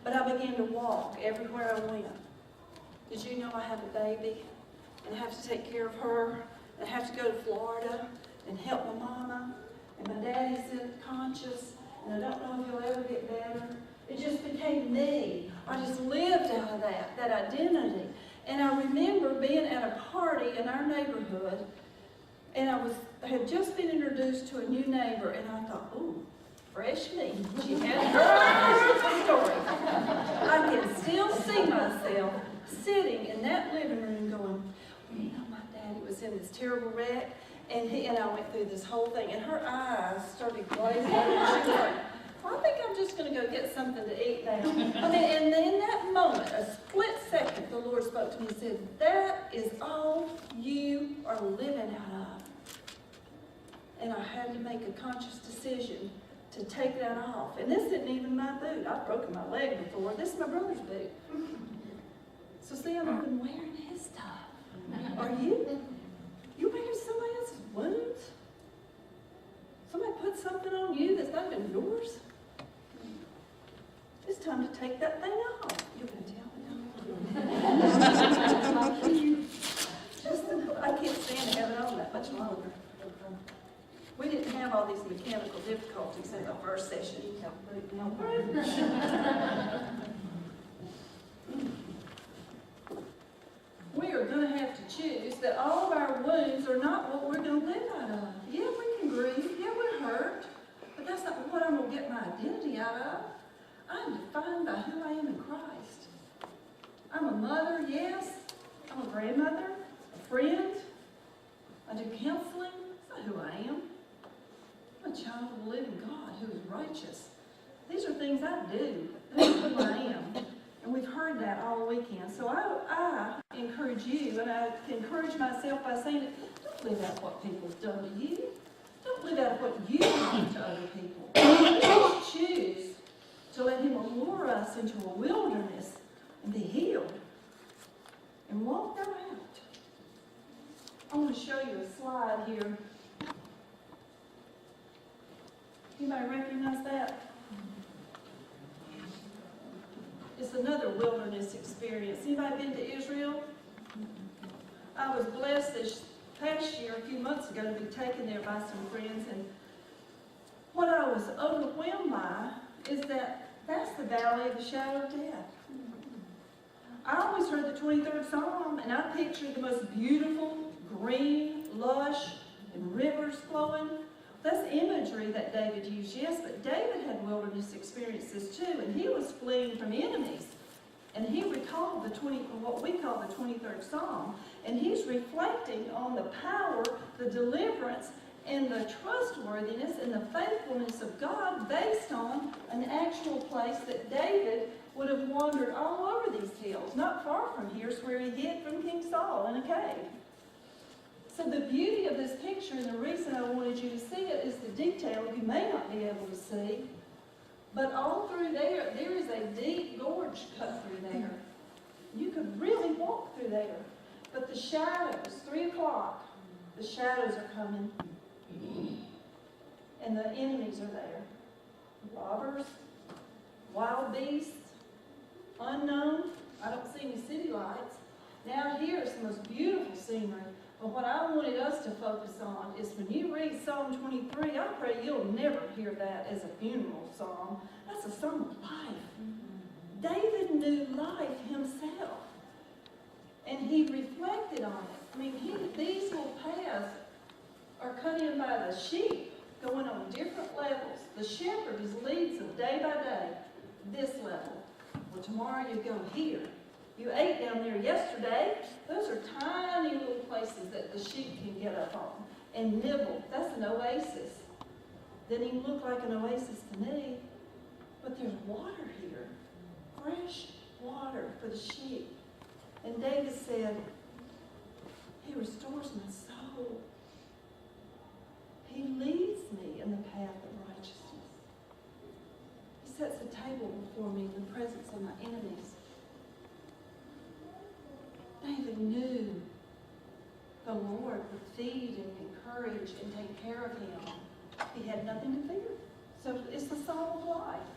But I began to walk everywhere I went. Did you know I have a baby and I have to take care of her? And I have to go to Florida and help my mama. And my daddy's conscious, and I don't know if he'll ever get better. It just became me. I just lived out of that identity. And I remember being at a party in our neighborhood, and I had just been introduced to a new neighbor, and I thought, ooh, fresh meat. She had her story. I can still see myself sitting in that living room going, well, you know, my daddy was in this terrible wreck, and I went through this whole thing, and her eyes started glazing over, and she was like, well, I think I'm just going to go get something to eat now. And in that moment, a split second, the Lord spoke to me and said, that is all you are living out of. And I had to make a conscious decision to take that off. And this isn't even my boot. I've broken my leg before. This is my brother's boot. So see, I've been wearing his stuff. Are you? You wearing somebody else's wounds? Somebody put something on you that's not even yours? It's time to take that thing off. You can tell me. I can't stand to have it on that much longer. We didn't have all these mechanical difficulties in the first session. We are going to have to choose that all of our wounds are not what we're going to live out of. Yeah, we can grieve. Yeah, we're hurt. But that's not what I'm going to get my identity out of. I'm defined by who I am in Christ. I'm a mother, yes. I'm a grandmother, a friend. I do counseling. That's not who I am. I'm a child of the living God who is righteous. These are things I do. That's who I am. And we've heard that all weekend. So I encourage you, and I encourage myself by saying, don't live out what people have done to you. Don't live out what you do to other people. Let's choose to let Him allure us into a wilderness and be healed and walk them out. I want to show you a slide here. Anybody recognize that? It's another wilderness experience. Anybody been to Israel? I was blessed this past year, a few months ago, to be taken there by some friends, and what I was overwhelmed by is that that's the valley of the shadow of death. I always heard the 23rd Psalm, and I pictured the most beautiful, green, lush, and rivers flowing. That's imagery that David used, yes, but David had wilderness experiences too, and he was fleeing from enemies. And he recalled what we call the 23rd Psalm, and he's reflecting on the power, the deliverance, and the trustworthiness and the faithfulness of God based on an actual place that David would have wandered all over these hills. Not far from here is where he hid from King Saul in a cave. So the beauty of this picture, and the reason I wanted you to see it, is the detail you may not be able to see. But all through there is a deep gorge cut through there. You could really walk through there. But the shadows, 3 o'clock, the shadows are coming. And the enemies are there. Robbers, wild beasts, unknown. I don't see any city lights. Now here's the most beautiful scenery. But what I wanted us to focus on is when you read Psalm 23, I pray you'll never hear that as a funeral psalm. That's a psalm of life. David knew life himself. And he reflected on it. I mean, these little paths are cut in by the sheep going on different levels. The shepherd leads them day by day, this level. Well, tomorrow you go here. You ate down there yesterday. Those are tiny little places that the sheep can get up on and nibble. That's an oasis. Didn't even look like an oasis to me. But there's water here. Fresh water for the sheep. And David said, He restores my soul. He leads me in the path of righteousness. He sets a table before me in the presence of my enemies. David knew the Lord would feed and encourage and take care of him. He had nothing to fear. So it's the psalm of life.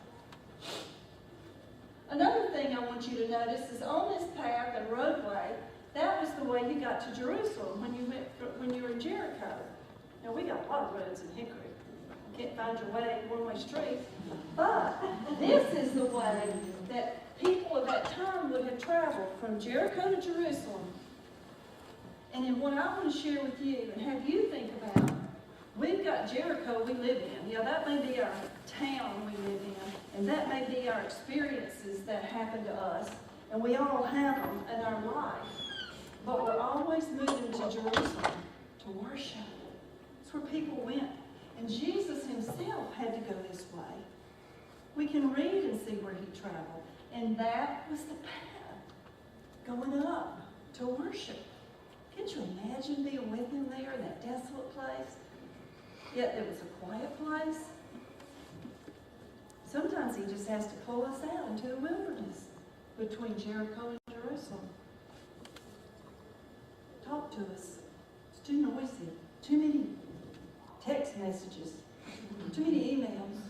Another thing I want you to notice is on this path and roadway, that was the way you got to Jerusalem when you were in Jericho. Now, we got a lot of roads in Hickory. You can't find your way one-way street. But this is the way that people of that time would have traveled from Jericho to Jerusalem. And then what I want to share with you and have you think about, we've got Jericho we live in. Yeah, that may be our town we live in, and that may be our experiences that happen to us, and we all have them in our life. But we're always moving to Jerusalem to worship. It's where people went. And Jesus himself had to go this way. We can read and see where he traveled. And that was the path, going up to worship. Can't you imagine being with him there in that desolate place? Yet it was a quiet place. Sometimes he just has to pull us out into the wilderness between Jericho and Jerusalem. Talk to us. It's too noisy. Too many text messages. Too many emails.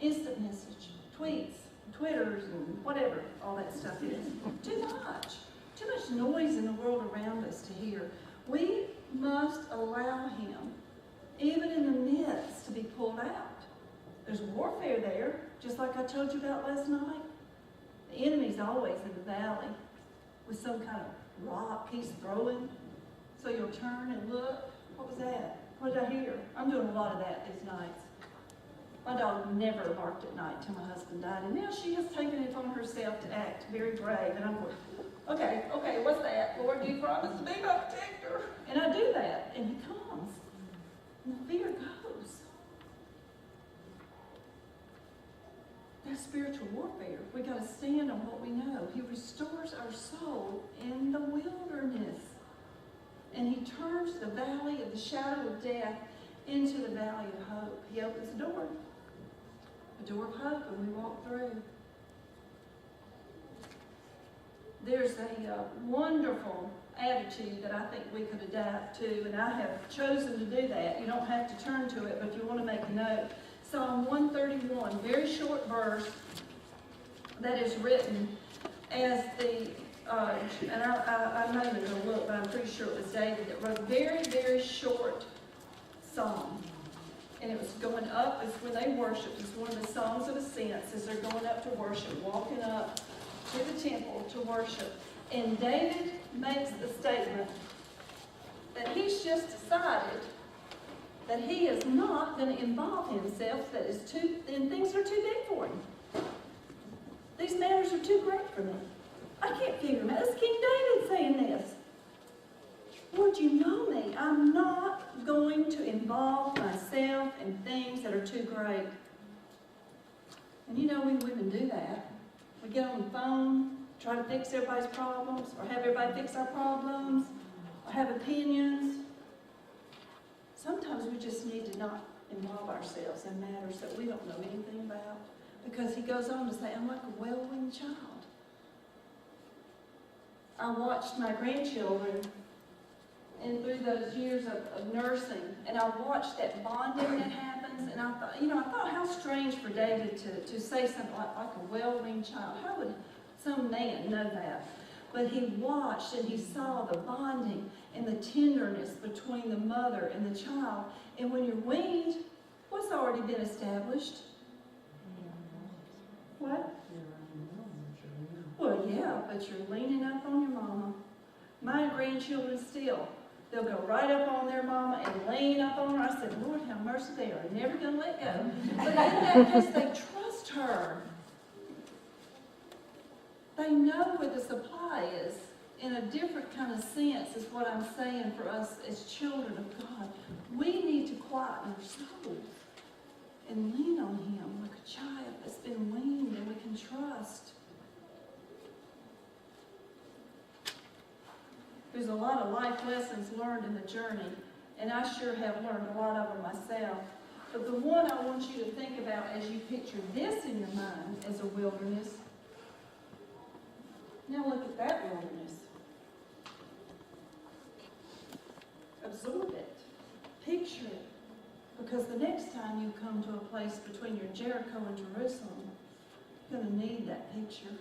Instant message. Tweets. Twitters and whatever all that stuff is. Too much. Too much noise in the world around us to hear. We must allow him, even in the midst, to be pulled out. There's warfare there, just like I told you about last night. The enemy's always in the valley with some kind of rock he's throwing. So you'll turn and look. What was that? What did I hear? I'm doing a lot of that these nights. My dog never barked at night till my husband died, and now she has taken it on herself to act very brave. And I'm going, okay, what's that? Lord, you promised to be my protector. And I do that, and he comes. And the fear goes. That's spiritual warfare. We got to stand on what we know. He restores our soul in the wilderness. And he turns the valley of the shadow of death into the valley of hope. He opens the door of hope, and we walk through. There's a wonderful attitude that I think we could adapt to, and I have chosen to do that. You don't have to turn to it, but if you want to make a note. Psalm 131, very short verse that is written as the, and I'm not even going to look, but I'm pretty sure it was David that wrote a very, very short psalm. And it was going up, as when they worshiped, it's one of the songs of ascents as they're going up to worship, walking up to the temple to worship. And David makes the statement that he's just decided that he is not going to involve himself in things that are too big for him. These matters are too great for me. I can't figure them out. It's King David saying this. Lord, you know me. I'm not going to involve myself in things that are too great. And you know, we women do that. We get on the phone, try to fix everybody's problems, or have everybody fix our problems, or have opinions. Sometimes we just need to not involve ourselves in matters that we don't know anything about. Because he goes on to say, I'm like a well-winged child. I watched my grandchildren and through those years of nursing, and I watched that bonding that happens, and I thought how strange for David to say something like a well-winged child. How would some man know that? But he watched and he saw the bonding and the tenderness between the mother and the child. And when you're weaned, what's already been established? What? Well, yeah, but you're leaning up on your mama. My grandchildren still, they'll go right up on their mama and lean up on her. I said, Lord, have mercy, they are never going to let go. But in that case, they trust her. They know where the supply is in a different kind of sense is what I'm saying for us as children of God. We need to quieten our souls and lean on him like a child that's been weaned and we can trust. There's a lot of life lessons learned in the journey, and I sure have learned a lot of them myself. But the one I want you to think about as you picture this in your mind as a wilderness. Now look at that wilderness. Absorb it. Picture it. Because the next time you come to a place between your Jericho and Jerusalem, You're going to need that picture.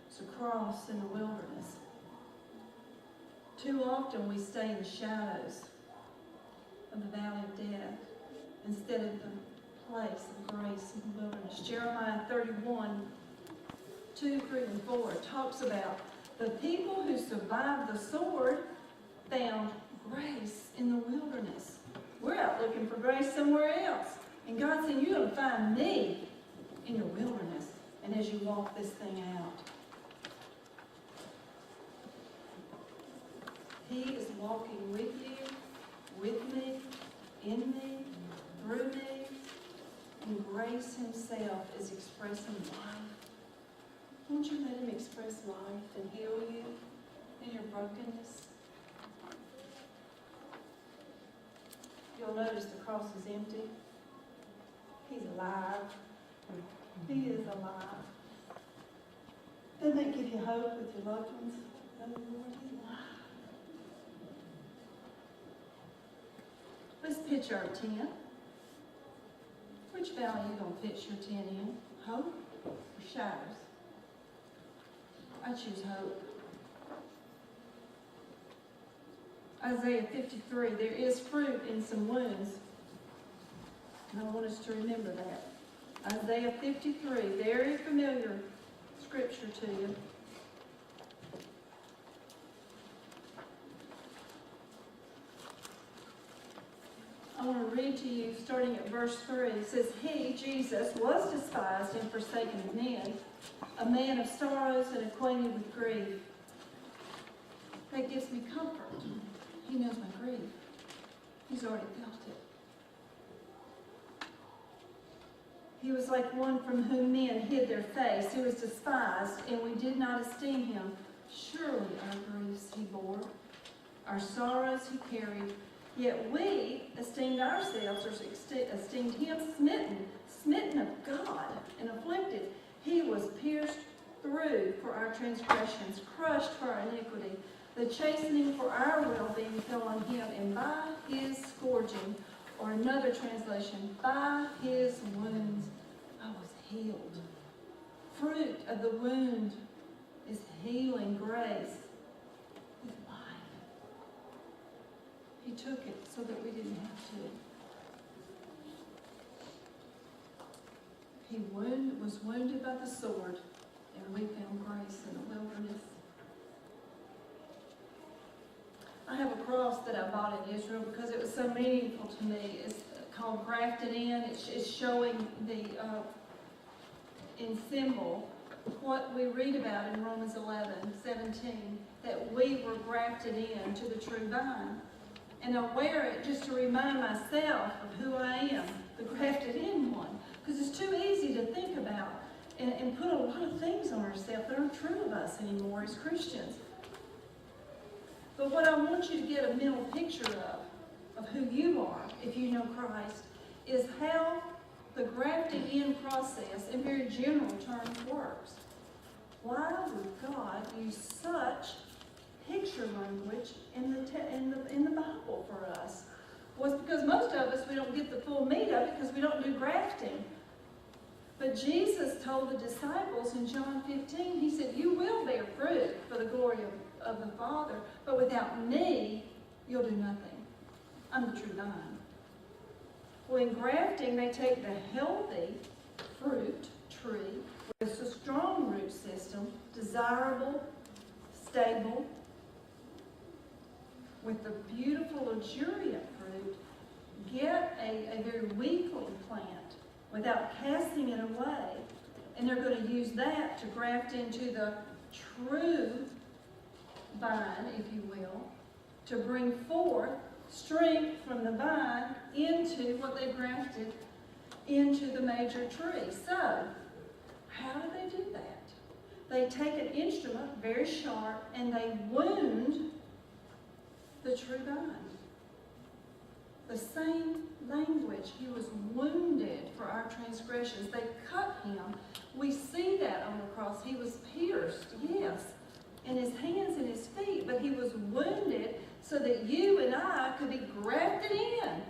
It's a cross in the wilderness. Too often we stay in the shadows of the valley of death instead of the place of grace in the wilderness. Jeremiah 31, 2, 3, and 4 talks about the people who survived the sword found grace in the wilderness. We're out looking for grace somewhere else. And God said, you're going to find me in your wilderness and as you walk this thing out. He is walking with you, with me, in me, through me, and grace himself is expressing life. Won't you let him express life and heal you in your brokenness? You'll notice the cross is empty. He's alive. He is alive. Doesn't that give you hope with your loved ones? Oh, Lord, he's alive. Let's pitch our tent. Which valley are you going to pitch your tent in? Hope or shadows? I choose hope. Isaiah 53, there is fruit in some wounds. And I want us to remember that. Isaiah 53, very familiar scripture to you. I want to read to you starting at verse 3. It says, He, Jesus, was despised and forsaken of men, a man of sorrows and acquainted with grief. That gives me comfort. He knows my grief. He's already felt it. He was like one from whom men hid their face. He was despised, and we did not esteem him. Surely our griefs he bore, our sorrows he carried. Yet we esteemed ourselves, or esteemed him smitten of God and afflicted. He was pierced through for our transgressions, crushed for our iniquity. The chastening for our well-being fell on him, and by his scourging, or another translation, by his wounds I was healed. Fruit of the wound is healing grace. His life. He took it so that we didn't have to. He was wounded by the sword, and we found grace in the wilderness. I have a cross that I bought in Israel because it was so meaningful to me. It's called Grafted In. It's showing the, in symbol, what we read about in Romans 11:17, that we were grafted in to the true vine. And I wear it just to remind myself of who I am, the grafted in one. Because it's too easy to think about and put a lot of things on ourselves that aren't true of us anymore as Christians. But what I want you to get a mental picture of who you are, if you know Christ, is how the grafting in process, in very general terms, works. Why would God use such picture language in the Bible for us? Was because most of us, we don't get the full meat of it because we don't do grafting. But Jesus told the disciples in John 15, he said, you will bear fruit for the glory of the Father, but without me, you'll do nothing. I'm the true vine. Well, in grafting, they take the healthy fruit tree with a strong root system, desirable, stable, with the beautiful, luxuriant fruit, get a very weakling plant without casting it away. And they're going to use that to graft into the true vine, if you will, to bring forth strength from the vine into what they grafted into the major tree. So, how do they do that? They take an instrument, very sharp, and they wound the true vine. The same language. He was wounded for our transgressions. They cut him. We see that on the cross. He was pierced, yes, in his hands and his feet, but he was wounded so that you and I could be grafted in